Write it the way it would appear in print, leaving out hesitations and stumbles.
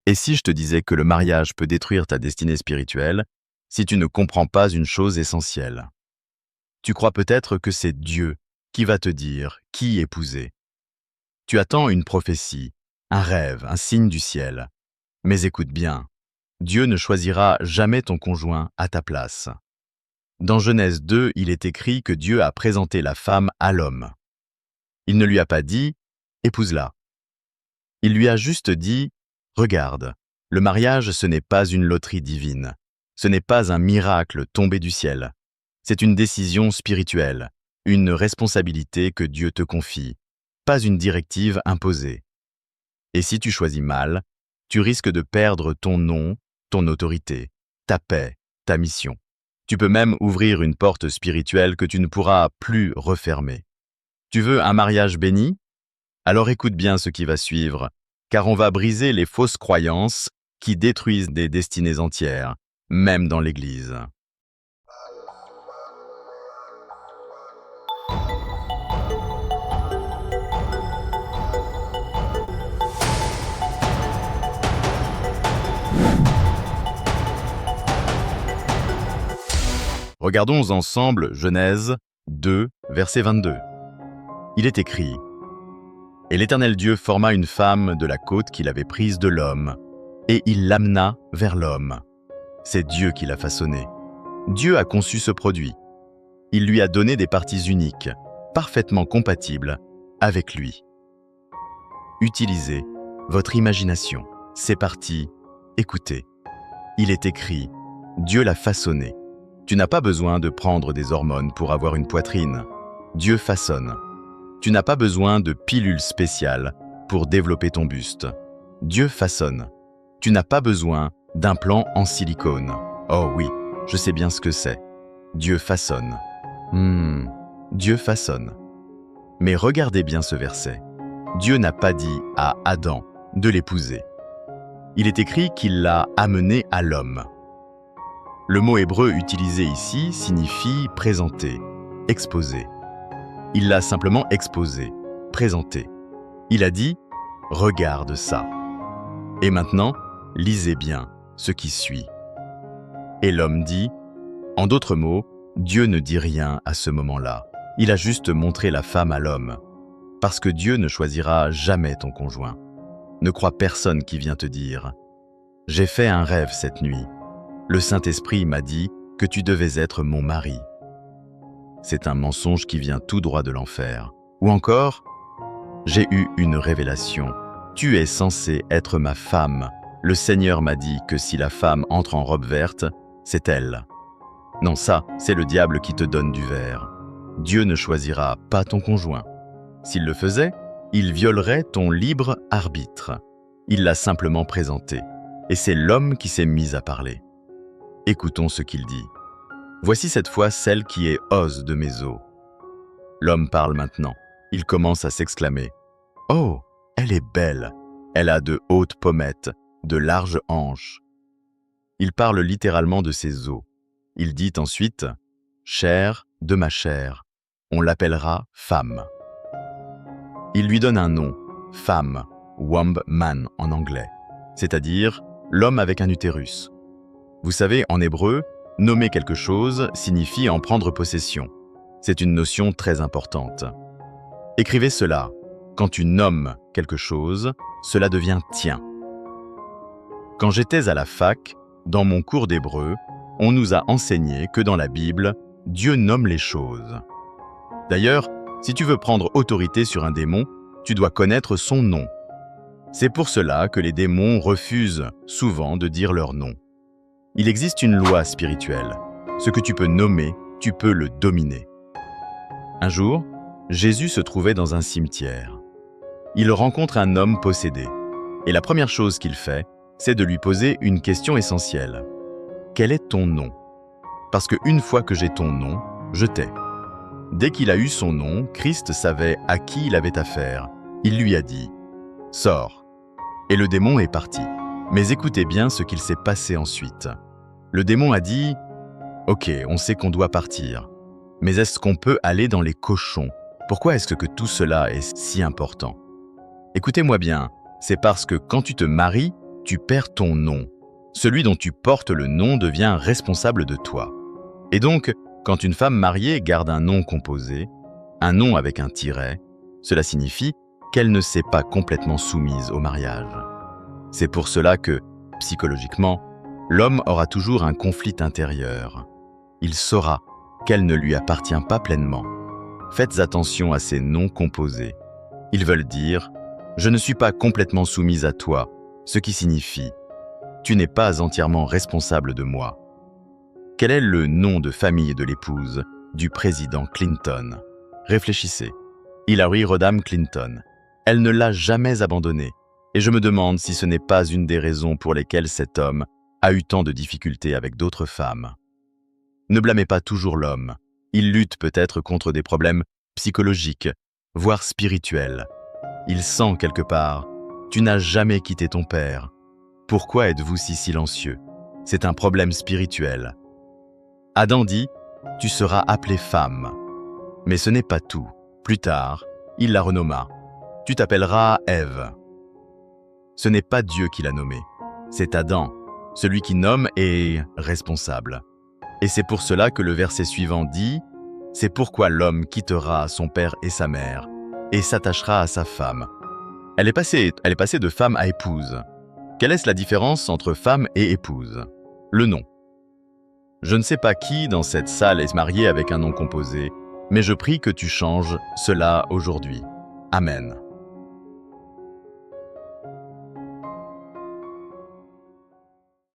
Et si je te disais que le mariage peut détruire ta destinée spirituelle si tu ne comprends pas une chose essentielle? Tu crois peut-être que c'est Dieu qui va te dire qui épouser. Tu attends une prophétie, un rêve, un signe du ciel. Mais écoute bien, Dieu ne choisira jamais ton conjoint à ta place. Dans Genèse 2, il est écrit que Dieu a présenté la femme à l'homme. Il ne lui a pas dit « épouse-la ». Il lui a juste dit « regarde, le mariage ce n'est pas une loterie divine, ce n'est pas un miracle tombé du ciel, c'est une décision spirituelle, une responsabilité que Dieu te confie, pas une directive imposée. Et si tu choisis mal, tu risques de perdre ton nom, ton autorité, ta paix, ta mission. Tu peux même ouvrir une porte spirituelle que tu ne pourras plus refermer. Tu veux un mariage béni? Alors écoute bien ce qui va suivre, car on va briser les fausses croyances qui détruisent des destinées entières, même dans l'Église. Regardons ensemble Genèse 2, verset 22. Il est écrit « Et l'Éternel Dieu forma une femme de la côte qu'il avait prise de l'homme, et il l'amena vers l'homme. C'est Dieu qui l'a façonné. Dieu a conçu ce produit. Il lui a donné des parties uniques, parfaitement compatibles avec lui. Utilisez votre imagination. C'est parti, écoutez. Il est écrit « Dieu l'a façonné ». Tu n'as pas besoin de prendre des hormones pour avoir une poitrine. Dieu façonne. Tu n'as pas besoin de pilules spéciales pour développer ton buste. Dieu façonne. Tu n'as pas besoin d'implants en silicone. Oh oui, je sais bien ce que c'est. Dieu façonne. Dieu façonne. Mais regardez bien ce verset. Dieu n'a pas dit à Adam de l'épouser. Il est écrit qu'il l'a amené à l'homme. Le mot hébreu utilisé ici signifie présenter, exposer. Il l'a simplement exposé, présenté. Il a dit « regarde ça ». Et maintenant, lisez bien ce qui suit. Et l'homme dit « en d'autres mots, Dieu ne dit rien à ce moment-là. Il a juste montré la femme à l'homme. Parce que Dieu ne choisira jamais ton conjoint. Ne crois personne qui vient te dire « j'ai fait un rêve cette nuit. Le Saint-Esprit m'a dit que tu devais être mon mari. » C'est un mensonge qui vient tout droit de l'enfer. Ou encore, « j'ai eu une révélation. Tu es censé être ma femme. Le Seigneur m'a dit que si la femme entre en robe verte, c'est elle. » Non, ça, c'est le diable qui te donne du vert. Dieu ne choisira pas ton conjoint. S'il le faisait, il violerait ton libre arbitre. Il l'a simplement présenté. Et c'est l'homme qui s'est mis à parler. Écoutons ce qu'il dit. « Voici cette fois celle qui est os de mes os. » L'homme parle maintenant. Il commence à s'exclamer. « Oh, elle est belle. Elle a de hautes pommettes, de larges hanches. » Il parle littéralement de ses os. Il dit ensuite « chair de ma chair. On l'appellera femme. » Il lui donne un nom, femme, womb man en anglais, c'est-à-dire l'homme avec un utérus. Vous savez, en hébreu, nommer quelque chose signifie en prendre possession. C'est une notion très importante. Écrivez cela. Quand tu nommes quelque chose, cela devient tien. Quand j'étais à la fac, dans mon cours d'hébreu, on nous a enseigné que dans la Bible, Dieu nomme les choses. D'ailleurs, si tu veux prendre autorité sur un démon, tu dois connaître son nom. C'est pour cela que les démons refusent souvent de dire leur nom. Il existe une loi spirituelle. Ce que tu peux nommer, tu peux le dominer. Un jour, Jésus se trouvait dans un cimetière. Il rencontre un homme possédé. Et la première chose qu'il fait, c'est de lui poser une question essentielle. Quel est ton nom? Parce qu'une fois que j'ai ton nom, je t'ai. Dès qu'il a eu son nom, Christ savait à qui il avait affaire. Il lui a dit « Sors ». Et le démon est parti. Mais écoutez bien ce qu'il s'est passé ensuite. Le démon a dit « Ok, on sait qu'on doit partir. Mais est-ce qu'on peut aller dans les cochons? Pourquoi est-ce que tout cela est si important? Écoutez-moi bien, c'est parce que quand tu te maries, tu perds ton nom. Celui dont tu portes le nom devient responsable de toi. Et donc, quand une femme mariée garde un nom composé, un nom avec un tiret, cela signifie qu'elle ne s'est pas complètement soumise au mariage. C'est pour cela que, psychologiquement, l'homme aura toujours un conflit intérieur. Il saura qu'elle ne lui appartient pas pleinement. Faites attention à ces noms composés. Ils veulent dire « je ne suis pas complètement soumise à toi », ce qui signifie « tu n'es pas entièrement responsable de moi ». Quel est le nom de famille de l'épouse du président Clinton? Réfléchissez. Hillary Rodham Clinton. Elle ne l'a jamais abandonné. Et je me demande si ce n'est pas une des raisons pour lesquelles cet homme a eu tant de difficultés avec d'autres femmes. Ne blâmez pas toujours l'homme. Il lutte peut-être contre des problèmes psychologiques, voire spirituels. Il sent quelque part « tu n'as jamais quitté ton père ». Pourquoi êtes-vous si silencieux? C'est un problème spirituel. Adam dit « tu seras appelée femme ». Mais ce n'est pas tout. Plus tard, il la renomma « tu t'appelleras Ève ». Ce n'est pas Dieu qui l'a nommée, c'est Adam. Celui qui nomme est responsable. Et c'est pour cela que le verset suivant dit « c'est pourquoi l'homme quittera son père et sa mère et s'attachera à sa femme ». Elle est passée de femme à épouse. Quelle est la différence entre femme et épouse? Le nom. Je ne sais pas qui dans cette salle est marié avec un nom composé, mais je prie que tu changes cela aujourd'hui. Amen.